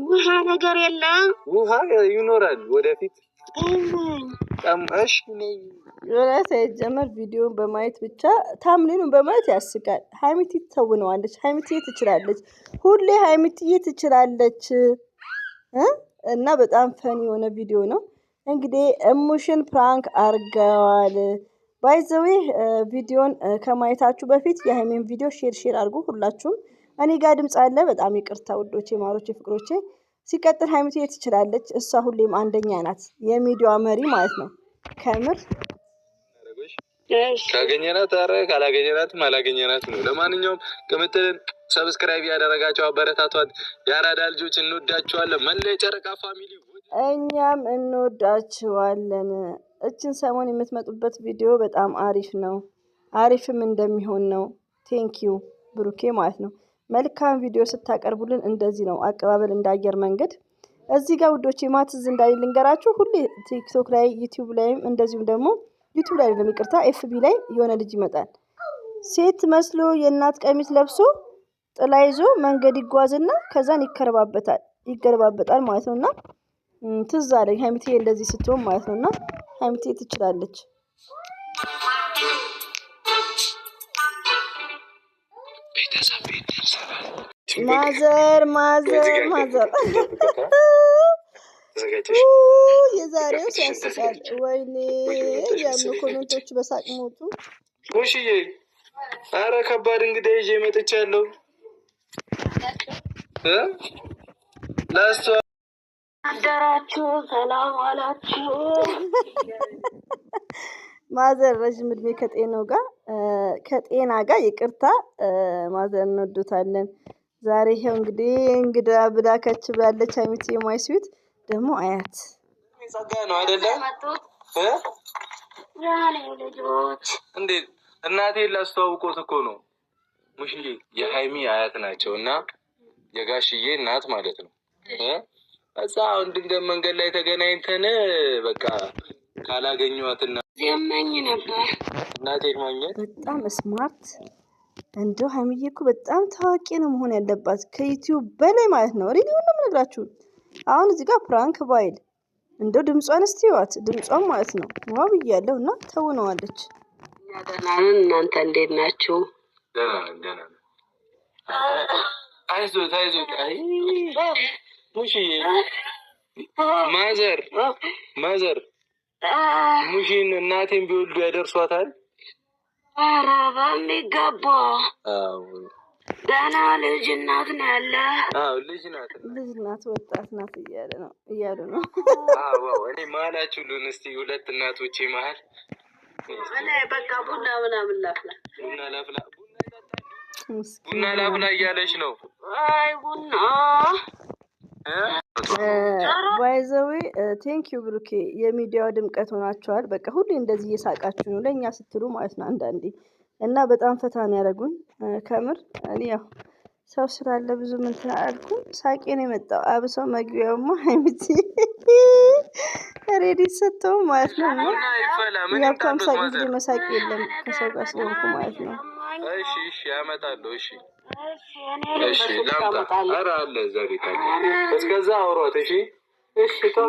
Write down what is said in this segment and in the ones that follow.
ውሃ ነገር የለም። ውሃ ይኖራል ወደፊት ጠምሽ ዮናስ አይጀመር ቪዲዮን በማየት ብቻ ታምኔኑን በማየት ያስቃል። ሀይሚቲ ተውነዋለች። ሀይሚቲ ትችላለች። ሁሌ ሀይሚቲ ትችላለች እና በጣም ፈን የሆነ ቪዲዮ ነው። እንግዲህ እሙሽን ፕራንክ አርገዋል። ባይዘዌ ቪዲዮን ከማየታችሁ በፊት የሀይሚን ቪዲዮ ሼር አድርጉ ሁላችሁም። እኔ ጋር ድምጽ አለ። በጣም ይቅርታ ውዶቼ፣ ማሮቼ፣ ፍቅሮቼ። ሲቀጥል ሀይሚቲ ትችላለች። እሷ ሁሌም አንደኛ ናት፣ የሚዲያዋ መሪ ማለት ነው። ከምር ካገኘናት አረ ካላገኘናትም አላገኘናትም ነው። ለማንኛውም ቅምጥልን ሰብስክራይብ ያደረጋቸው አበረታቷት። የአራዳ ልጆች እንወዳቸዋለን። መላ የጨረቃ ፋሚሊ እኛም እንወዳቸዋለን። እችን ሰሞን የምትመጡበት ቪዲዮ በጣም አሪፍ ነው። አሪፍም እንደሚሆን ነው። ቴንኪዩ ብሩኬ ማለት ነው። መልካም ቪዲዮ ስታቀርቡልን እንደዚህ ነው አቀባበል እንዳየር መንገድ። እዚህ ጋር ውዶቼ ማትዝ እንዳይ ልንገራችሁ። ሁሌ ቲክቶክ ላይ ዩቲዩብ ላይም እንደዚሁም ደግሞ ዩቲዩብ ላይ አይደለም ይቅርታ ኤፍቢ ላይ የሆነ ልጅ ይመጣል። ሴት መስሎ የእናት ቀሚስ ለብሶ ጥላ ይዞ መንገድ ይጓዝና ከዛን ይገረባበጣል ማለት ነውና ትዝ አለኝ ሀይሚቴ እንደዚህ ስትሆን ማለት ነውና ሀይሚቴ ትችላለች። ማዘር የዛሬው ሲያስቃል። ወይኔ ያሉ ኮሜንቶች በሳቅ ሞቱ። ሙሽዬ አረ ከባድ እንግዳ ይዤ መጥቻለሁ። ላስቷ አደራችሁ፣ ሰላም ዋላችሁ። ማዘር ረጅም እድሜ ከጤና ጋር ይቅርታ ማዘር እንወዱታለን። ዛሬ ይሄው እንግዲህ እንግዳ ብላ ከች ብላለች። ሀይሚቲ የማይስዊት ደግሞ አያት ጸጋ ነው አይደለ? ያኔ ልጆች እንዴት እናቴን ላስተዋውቆት እኮ ነው። ሙሽዬ የሀይሚ አያት ናቸው እና የጋሽዬ እናት ማለት ነው። እዛ አሁን ድንገት መንገድ ላይ ተገናኝተን በቃ ካላገኘኋትና ዘመኝ ነበር እናቴን ማግኘት በጣም ስማርት። እንደው ሀይሚዬ እኮ በጣም ታዋቂ ነው መሆን ያለባት ከዩቲዩብ በላይ ማለት ነው። ሪሊ ነው የምነግራችሁ። አሁን እዚህ ጋር ፕራንክ ባይል እንደው ድምጿን እስቲ ይዋት፣ ድምጿን ማለት ነው ዋው ብያለሁ። እና ተውነዋለች። ደህና ነን። እናንተ እንዴት ናችሁ? ደህና ነን። አይዞት አይ ሙሽዬ ማዘር ሙሽን እናቴን ቢወልዱ ያደርሷታል። ኧረ በሚገባ ገና ልጅ እናት ነው ያለ። ልጅ ናት ወጣት ናት እያሉ ነው። እኔ መሀላችሁ ሉን እስቲ ሁለት እናቶቼ መሀል በቃ ቡና ምናምን ቡና ላፍላ እያለች ነው። አይ ቡና ባይዘዌ ቴንኪዩ ብሩኬ፣ የሚዲያው ድምቀት ሆናችኋል። በቃ ሁሌ እንደዚህ እየሳቃችሁ ነው ለእኛ ስትሉ ማለት ነው አንዳንዴ እና በጣም ፈታ ነው ያደረጉን ከምር። እኔ ያው ሰው ስላለ ብዙ እንትን አላልኩም፣ ሳቄ ነው የመጣው። አብሰው መግቢያውማ ሀይሚቲ ሬዲ ሰጥተው ማለት ነው። ያብታም ሳቅ እንግዲህ መሳቅ የለም ከሰው ጋር ስለሆንኩ ማለት ነው። እሺ ያመጣለሁ። እሺ ላምጣ። ኧረ አለ እዛ ቤት አለ። እስከዛ አውሯት። እሺ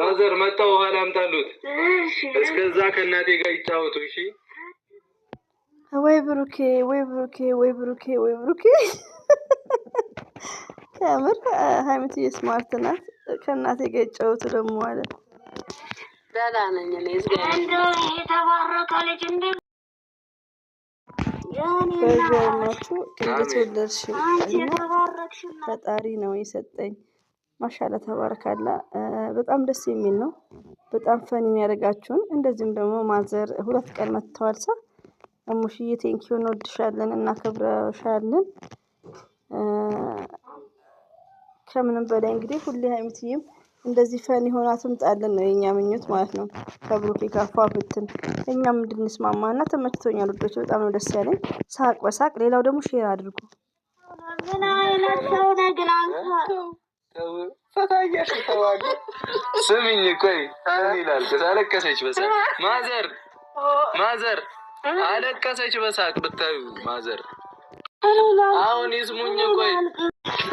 ማዘር መጣሁ ውሃ ላምጣሉት። እስከዛ ከእናቴ ጋር ይጫወቱ። እሺ ወይ ብሩኬ ከምር ሀይሚቲ ስማርት ናት። ከእናቴ ጋር ይጫወቱ ደግሞ አለ። ደህና ነኝ እኔ እንደው የተባረከ ልጅ በገርማችሁ እንዴት ወለድሽ? ፈጣሪ ነው የሰጠኝ። ማሻላ ተባረካላ። በጣም ደስ የሚል ነው። በጣም ፈኒን ያደርጋችሁን። እንደዚህም ደግሞ ማዘር 2 ቀን መጥተዋል። እሙሽዬ ቴንኪዩ፣ እንወድሻለን፣ እናከብረሻለን። ከምንም በላይ እንግዲህ ሁሌ ሀይሚትዬም እንደዚህ ፈን ሆና ትምጣለን ነው የኛ ምኞት ማለት ነው። ከብሩኬ ጋር ፏፍትን እኛም እንድንስማማ እና ተመችቶኛል ውዶች፣ በጣም ነው ደስ ያለኝ። ሳቅ በሳቅ ሌላው ደግሞ ሼር አድርጉ። ምን አይነት ሰው ነህ ግን አንተ? ፈታያሽ ተባለ። ስሚኝ ቆይ ይላል አለቀሰች በሳቅ ማዘር አለቀሰች በሳቅ ብታዩ ማዘር አሁን ይስሙኝ። ቆይ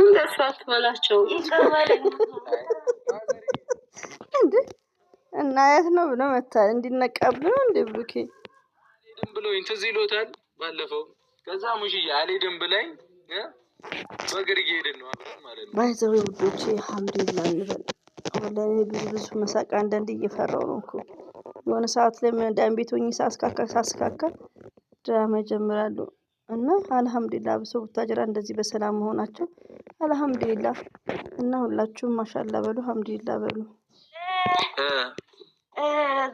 እንደሳት በላቸው ይቀበለኝ እንዴ እና የት ነው ብሎ መታ እንዲነቃብህ ነው እንዴ ብሩኬ? አልሄድም ብሎኝ ትዝ ይሎታል ባለፈው። ከዛ ሙሽዬ አልሄድም ብላኝ በእግር እየሄድን ነው አብረን ማለት ነው። ባይዘው ውዶቼ አልሐምዱሊላህ እንበል። ወላሂ ብዙ መሳቅ አንዳንዴ እየፈራው ነው እኮ የሆነ ሰዓት ላይ መዳን ቤት ሆኜ ሳስካካ ድራማ ይጀምራሉ እና አልሐምዱሊላህ ብሰው ቡታጅራ እንደዚህ በሰላም መሆናቸው አልሐምዱሊላህ። እና ሁላችሁም ማሻአላህ በሉ አልሐምዱሊላህ በሉ።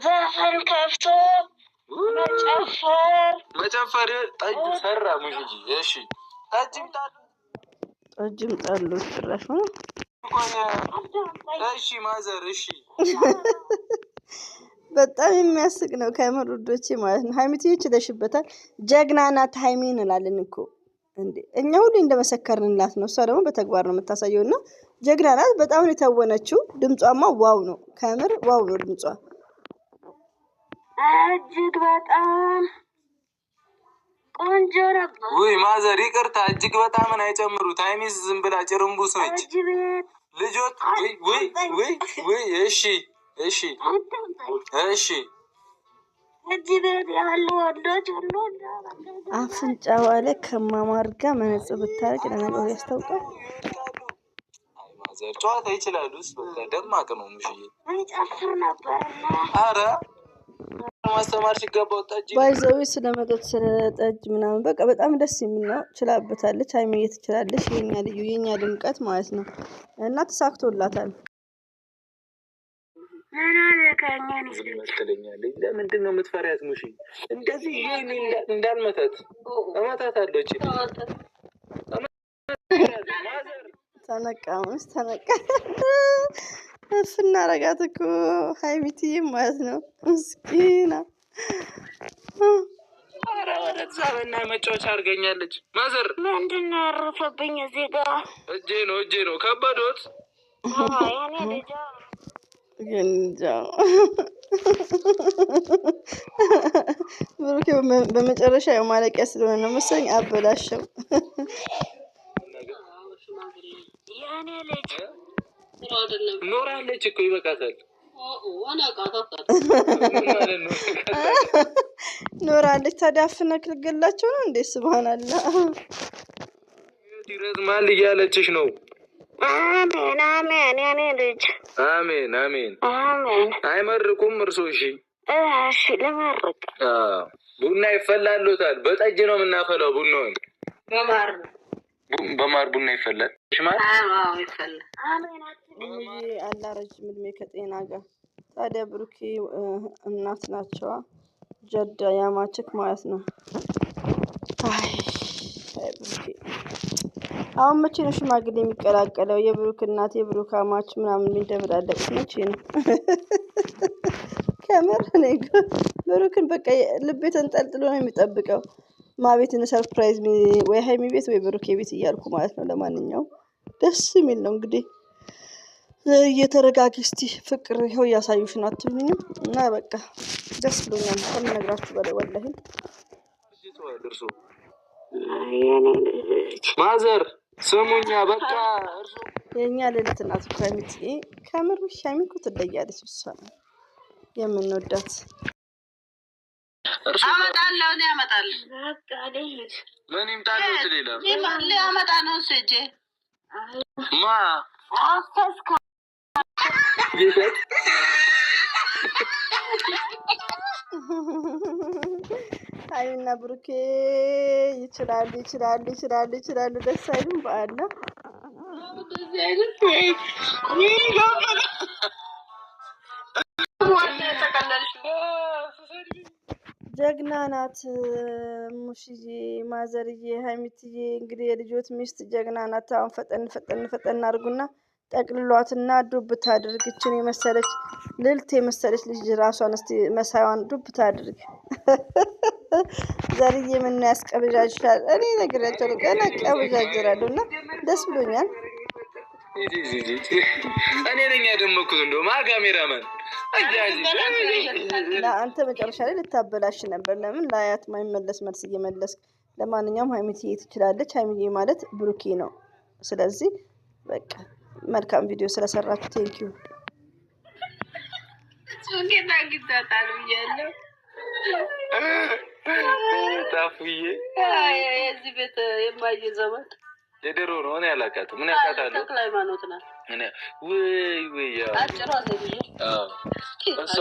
ዘፈን ከፍቶ መጨፈር ጠጅ ሰራ ሙሽዬ። እሺ ጠጅም ጣሉ ጭራሽ ነው። እሺ ማዘር እሺ። በጣም የሚያስቅ ነው ከምር ውዶቼ ማለት ነው። ሀይሚትዬ ችለሽበታል። ጀግና ናት ሀይሚ እንላለን እኮ እንዴ እኛ ሁሉ እንደመሰከርንላት ነው። እሷ ደግሞ በተግባር ነው የምታሳየው እና ጀግና ናት። በጣም ነው የተወነችው። ድምጿማ ዋው ነው ከምር ዋው ነው ድምጿ እጅግ በጣም ቆንጆ ነበር። ውይ ማዘር ይቅርታ፣ እጅግ በጣምን አይጨምሩት። ሀይሚስ ዝም ብላ ጭርምቡስ ነች። ልጆት ወይ እሺ እሺ እሺ እጅ ቤት ያሉ ወንዶች ሁሉ አፍንጫዋ ላይ ከማማር ጋር መነጽር ብታረግ ለነገሩ ያስታውቃል። አይ ማዘር ጨዋታ ይችላሉስ። በቃ ደማቅ ነው ሙሽዬ። እንጨፍር ነበርና አረ ማስተማር ሲገባው ጠጅ ባይዘው ስለመጠጥ ስለጠጅ ምናምን በቃ በጣም ደስ የሚል ነው። ችላበታለች ሀይሚዬ ትችላለች። የኛ ልዩ የኛ ድምቀት ማለት ነው እና ተሳክቶላታል። ትለኛለች። ለምንድን ነው የምትፈሪያት ሙሽ? እንደዚህ እንዳልመታት እመታታለሁ። ተነቃምስ ተነቃ ስናረጋት እኮ ሀይሚትዬ ማለት ነው ምስኪና። ኧረ ወደዛ በና መጫወቻ አድርገኛለች። ማዘር ምንድን ነው ያረፈብኝ እዚህ ጋር? እጄ ነው ከበዶት ብሩኬ በመጨረሻ ያው ማለቂያ ስለሆነ ነው መሰለኝ አበላሸው። የኔ ልጅ ኖራለች እኮ ይበቃታል። ኖራለች ታዲያ አፍነክ ልገላቸው ነው እንዴ? ስብሃንአላህ ይረዝማል እያለችሽ ነው። አሜን አሜን የኔ ልጅ አሜን አሜን አሜን። አይመርቁም እርሶ? እሺ እሺ ልመርቅ። ቡና ይፈላሉታል። በጠጅ ነው የምናፈላው ቡናውን። በማር ቡና ይፈላል። ሽማል ይፈላል። አሜን አላህ ረጅም እድሜ ከጤና ጋር። ታዲያ ብሩኬ እናት ናቸዋ ጀዳ ያማችክ ማለት ነው። አይ ብሩኬ አሁን መቼ ነው ሽማግሌ የሚቀላቀለው? የብሩክ እናት የብሩክ አማች ምናምን የሚደብላለቅ መቼ ነው? ከምር ነው ብሩክን በቃ ልቤ ተንጠልጥሎ ነው የሚጠብቀው። ማቤትን ሰርፕራይዝ ወይ ሀይሚ ቤት ወይ ብሩኬ ቤት እያልኩ ማለት ነው። ለማንኛውም ደስ የሚል ነው እንግዲህ እየተረጋጊ እስቲ ፍቅር ይኸው እያሳዩሽ ነው አትሉኝም? እና በቃ ደስ ብሎኛል ከምነግራችሁ በላይ ወላሂ። ማዘር ስሙኛ በቃ የኛ ልዕልት ናት እኮ ሀይሚት። ከምር ሀይሚ እኮ ትለያለች። እሷ የምንወዳት አመጣለሁ እኔ አመጣለሁ። በቃ ልሂድ። ምን ይምጣልዎት? ሌላ ሊያመጣ ነው ስጄ ማ አፈስካ ሀይሚና ብሩኬ ይችላሉ። ደስ አይሉም? በአላ ጀግና ናት ሙሽዬ፣ ማዘርዬ፣ ሀይሚትዬ እንግዲህ የልጆት ሚስት ጀግና ናት። አሁን ፈጠን አድርጉና ጠቅልሏትና ዱብ ታድርግ። እችን የመሰለች ልልት የመሰለች ልጅ ራሷን እስቲ መሳዩን ዱብ ታድርግ። ዘርዬ ምን ያስቀብዣጅሻል? እኔ ነግራቸው ገና ቀብዣጅራለሁ እና ደስ ብሎኛል። እኔ ነኝ ያደመኩት። እንደውም ካሜራማን አንተ መጨረሻ ላይ ልታበላሽ ነበር። ለምን ለአያት ማይመለስ መልስ እየመለስክ ለማንኛውም ሀይሚዬ ትችላለች። ሀይሚዬ ማለት ብሩኬ ነው። ስለዚህ በቃ መልካም ቪዲዮ ስለሰራችሁ ቴንኪዩ። ሱቄና ግዛታል ብያለሁ። ታፉዬ የዚህ ቤት የማየ ዘመድ የድሮ ነው። እኔ አላውቃትም። ምን ያውቃታለሁ? ተክለ ሃይማኖት ናት። ወይ አጭሯ ዘግዬ እሷ